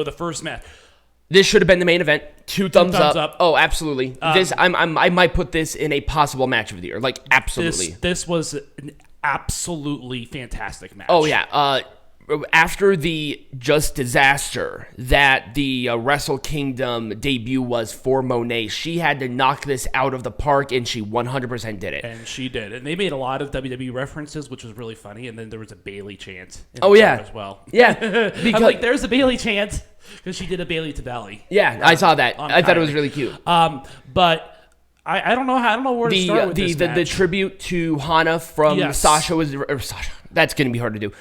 the first match. This should have been the main event. Two thumbs up. Oh, absolutely. I might put this in a possible match of the year. Like, absolutely. This was an absolutely fantastic match. Oh, yeah. After the just disaster that the Wrestle Kingdom debut was for Moné, she had to knock this out of the park, and she 100% did it. And she did. And they made a lot of WWE references, which was really funny. And then there was a Bailey chant. As well. Yeah. Because I'm like, there's a Bailey chant. Because she did a Bailey to belly. Yeah, I saw that. I thought it was really cute. But I don't know where to start with this match. The tribute to Hana from Sasha was Sasha. That's going to be hard to do.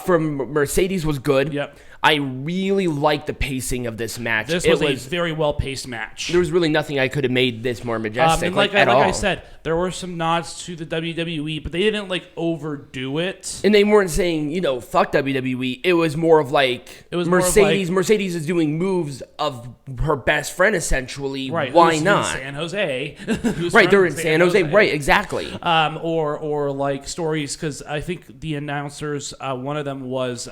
From Mercedes was good. Yep. I really like the pacing of this match. This was a very well-paced match. There was really nothing I could have made this more majestic. And like I said, there were some nods to the WWE, but they didn't like overdo it. And they weren't saying, fuck WWE. It was more of like Mercedes. Mercedes is doing moves of her best friend, essentially. Right. Why not? San Jose. Right, they're in San Jose. Right, exactly. Or like stories, because I think the announcers, one of them was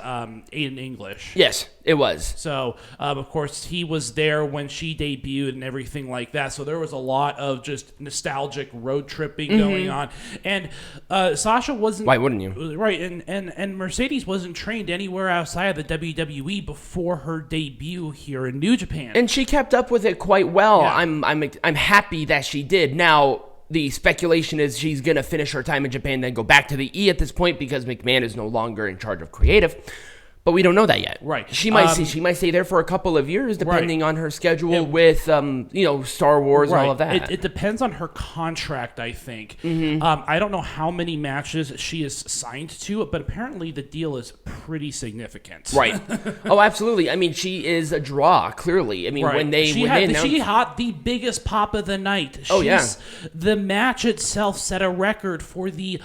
in English. Yes, it was. So, of course, he was there when she debuted and everything like that. So there was a lot of just nostalgic road tripping going on. And Sasha wasn't... Why wouldn't you? Right, and Mercedes wasn't trained anywhere outside of the WWE before her debut here in New Japan. And she kept up with it quite well. Yeah. I'm happy that she did. Now, the speculation is she's going to finish her time in Japan, then go back to the E at this point because McMahon is no longer in charge of creative. But we don't know that yet. Right. She might stay there for a couple of years, depending on her schedule with, Star Wars and all of that. It depends on her contract, I think. I don't know how many matches she is signed to, but apparently the deal is pretty significant. Right. Oh, absolutely. I mean, she is a draw, clearly. I mean, when they announced... She had the biggest pop of the night. The match itself set a record for the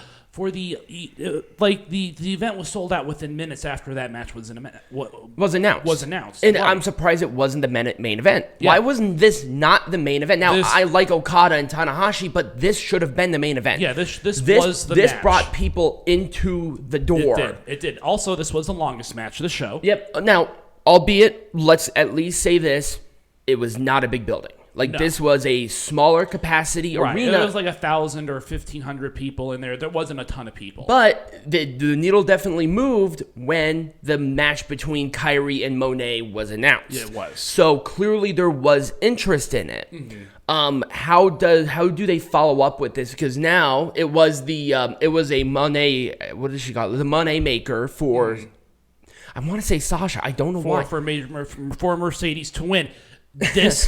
event was sold out within minutes after that match was announced. And I'm surprised it wasn't the main event. Yeah. Why wasn't this not the main event? Now, I like Okada and Tanahashi, but this should have been the main event. Yeah, this was the match. This brought people into the door. It did. Also, this was the longest match of the show. Yep. Now, albeit, let's at least say this, it was not a big building. This was a smaller capacity arena. It was like 1,000 or 1,500 people in there. There wasn't a ton of people. But the needle definitely moved when the match between Kairi and Moné was announced. Yeah, it was. So clearly there was interest in it. How do they follow up with this? Because now it was a Moné. What did she call it? The Moné maker for. I want to say Sasha. I don't know why. For Mercedes to win. This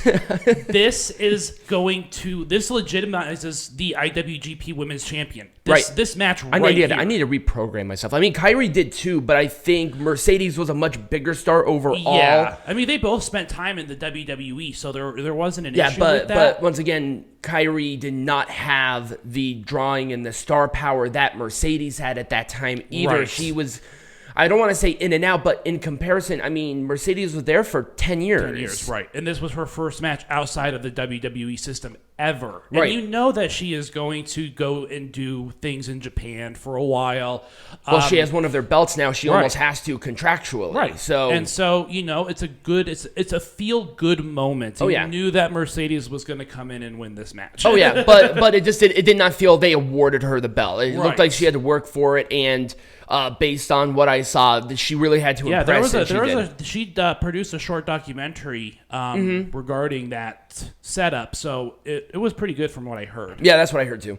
legitimizes the IWGP Women's Champion. This match I need to reprogram myself. I mean, Kairi did too, but I think Mercedes was a much bigger star overall. Yeah, I mean, they both spent time in the WWE, so there wasn't an issue with that. But once again, Kairi did not have the drawing and the star power that Mercedes had at that time either. Right. She was... I don't want to say in and out, but in comparison, I mean, Mercedes was there for 10 years. 10 years, right. And this was her first match outside of the WWE system ever. And right. you know that she is going to go and do things in Japan for a while. Well, she has one of their belts now. She almost has to contractually. Right. So, it's a feel-good moment. And you knew that Mercedes was going to come in and win this match. Oh, yeah. But it did not feel they awarded her the belt. It looked like she had to work for it, and... based on what I saw, she really had to impress. She produced a short documentary regarding that setup, so it was pretty good from what I heard. Yeah, that's what I heard too.